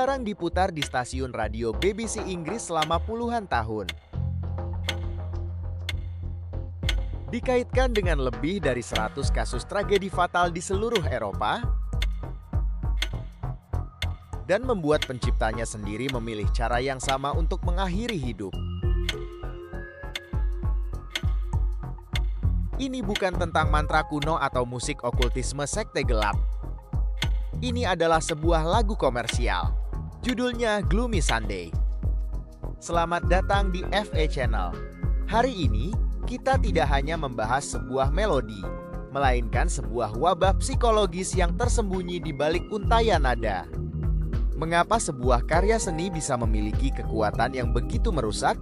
Jarang diputar di stasiun radio BBC Inggris selama puluhan tahun. Dikaitkan dengan lebih dari 100 kasus tragedi fatal di seluruh Eropa, dan membuat penciptanya sendiri memilih cara yang sama untuk mengakhiri hidup. Ini bukan tentang mantra kuno atau musik okultisme sekte gelap. Ini adalah sebuah lagu komersial. Judulnya Gloomy Sunday. Selamat datang di FA Channel. Hari ini, kita tidak hanya membahas sebuah melodi, melainkan sebuah wabah psikologis yang tersembunyi di balik untayan nada. Mengapa sebuah karya seni bisa memiliki kekuatan yang begitu merusak?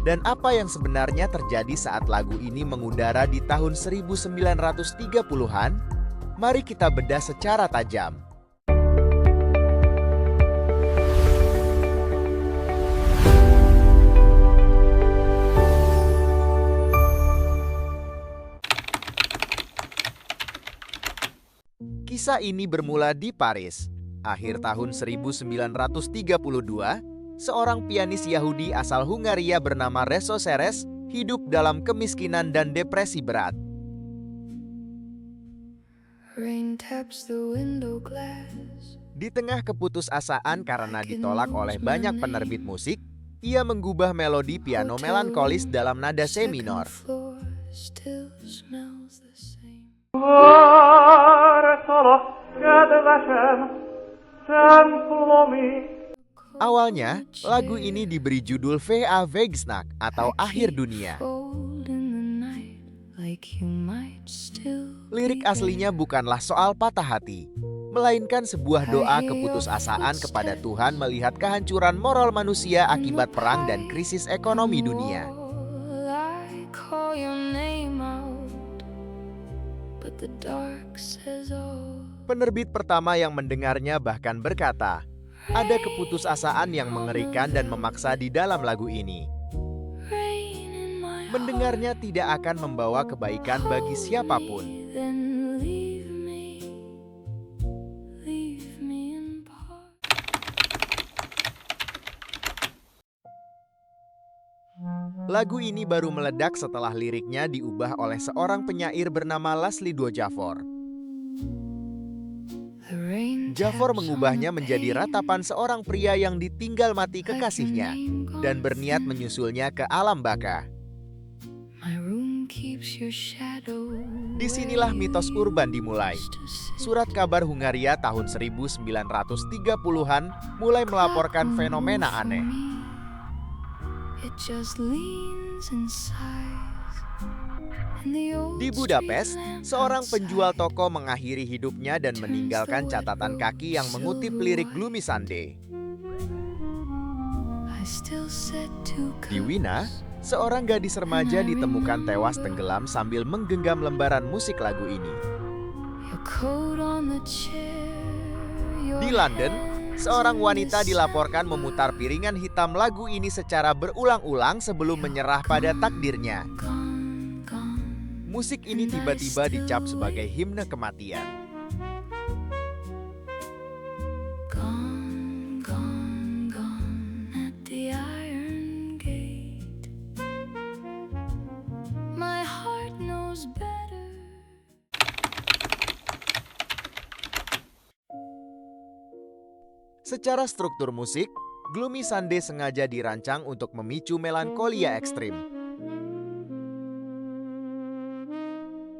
Dan apa yang sebenarnya terjadi saat lagu ini mengudara di tahun 1930-an? Mari kita bedah secara tajam. Kisah ini bermula di Paris. Akhir tahun 1932, seorang pianis Yahudi asal Hungaria bernama Reso Seres hidup dalam kemiskinan dan depresi berat. Di tengah keputusasaan karena ditolak oleh banyak penerbit musik, ia mengubah melodi piano melankolis dalam nada C minor. Awalnya, lagu ini diberi judul V.A. Wegesnacht atau Akhir Dunia. Lirik aslinya bukanlah soal patah hati, melainkan sebuah doa keputusasaan kepada Tuhan melihat kehancuran moral manusia akibat perang dan krisis ekonomi dunia. Penerbit pertama yang mendengarnya bahkan berkata, ada keputusasaan yang mengerikan dan memaksa di dalam lagu ini. Mendengarnya tidak akan membawa kebaikan bagi siapapun. Lagu ini baru meledak setelah liriknya diubah oleh seorang penyair bernama Laszlo Dvořák. Dvořák mengubahnya menjadi ratapan seorang pria yang ditinggal mati kekasihnya dan berniat menyusulnya ke alam baka. Disinilah mitos urban dimulai. Surat kabar Hungaria tahun 1930-an mulai melaporkan fenomena aneh. Di Budapest, seorang penjual toko mengakhiri hidupnya dan meninggalkan catatan kaki yang mengutip lirik Gloomy Sunday. Di Wina, seorang gadis remaja ditemukan tewas tenggelam sambil menggenggam lembaran musik lagu ini. Di London, seorang wanita dilaporkan memutar piringan hitam lagu ini secara berulang-ulang sebelum menyerah pada takdirnya. Musik ini tiba-tiba dicap sebagai himne kematian. Secara struktur musik, Gloomy Sunday sengaja dirancang untuk memicu melankolia ekstrim.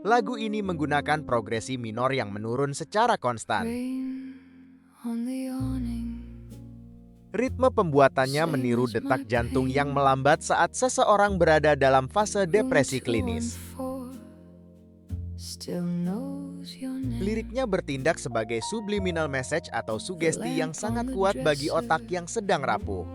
Lagu ini menggunakan progresi minor yang menurun secara konstan. Ritme pembuatannya meniru detak jantung yang melambat saat seseorang berada dalam fase depresi klinis. Liriknya bertindak sebagai subliminal message atau sugesti yang sangat kuat bagi otak yang sedang rapuh.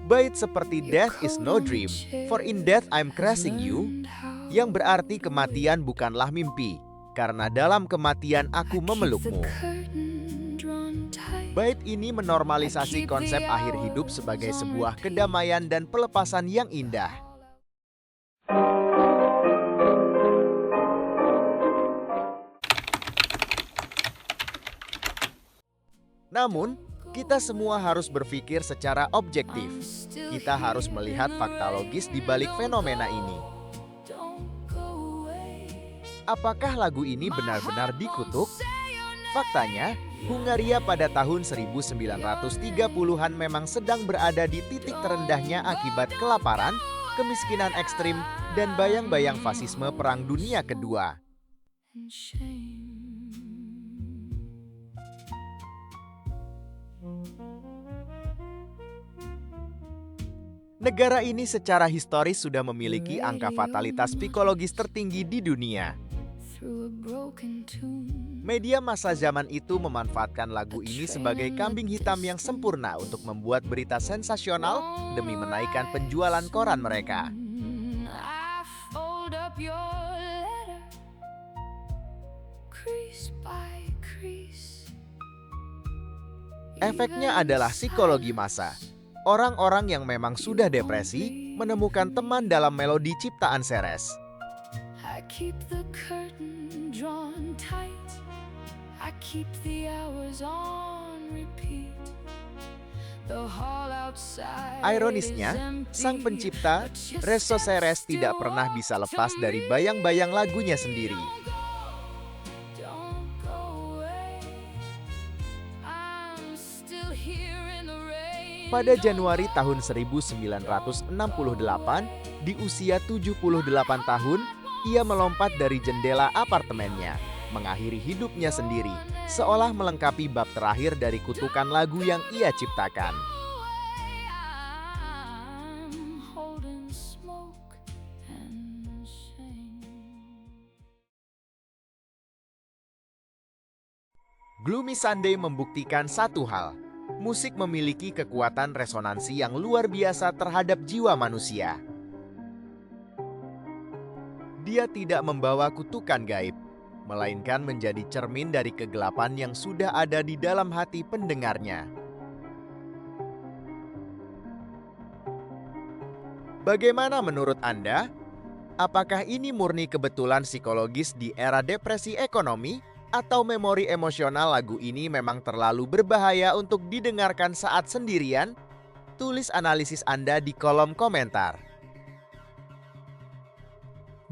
Bait seperti Death is no dream, for in death I'm caressing you, yang berarti kematian bukanlah mimpi, karena dalam kematian aku memelukmu. Bait ini menormalisasi konsep akhir hidup sebagai sebuah kedamaian dan pelepasan yang indah. Namun, kita semua harus berpikir secara objektif. Kita harus melihat fakta logis di balik fenomena ini. Apakah lagu ini benar-benar dikutuk? Faktanya, Hungaria pada tahun 1930-an memang sedang berada di titik terendahnya akibat kelaparan, kemiskinan ekstrim, dan bayang-bayang fasisme Perang Dunia Kedua. Negara ini secara historis sudah memiliki angka fatalitas psikologis tertinggi di dunia. Media massa zaman itu memanfaatkan lagu ini sebagai kambing hitam yang sempurna untuk membuat berita sensasional demi menaikkan penjualan koran mereka. Efeknya adalah psikologi massa. Orang-orang yang memang sudah depresi menemukan teman dalam melodi ciptaan Ceres. Ironisnya, sang pencipta, Reso Ceres, tidak pernah bisa lepas dari bayang-bayang lagunya sendiri. Pada Januari tahun 1968, di usia 78 tahun, ia melompat dari jendela apartemennya, mengakhiri hidupnya sendiri, seolah melengkapi bab terakhir dari kutukan lagu yang ia ciptakan. Gloomy Sunday membuktikan satu hal. Musik memiliki kekuatan resonansi yang luar biasa terhadap jiwa manusia. Dia tidak membawa kutukan gaib, melainkan menjadi cermin dari kegelapan yang sudah ada di dalam hati pendengarnya. Bagaimana menurut Anda? Apakah ini murni kebetulan psikologis di era depresi ekonomi? Atau memori emosional lagu ini memang terlalu berbahaya untuk didengarkan saat sendirian? Tulis analisis Anda di kolom komentar.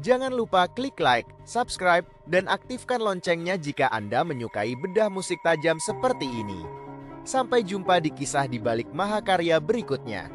Jangan lupa klik like, subscribe, dan aktifkan loncengnya jika Anda menyukai bedah musik tajam seperti ini. Sampai jumpa di kisah di balik mahakarya berikutnya.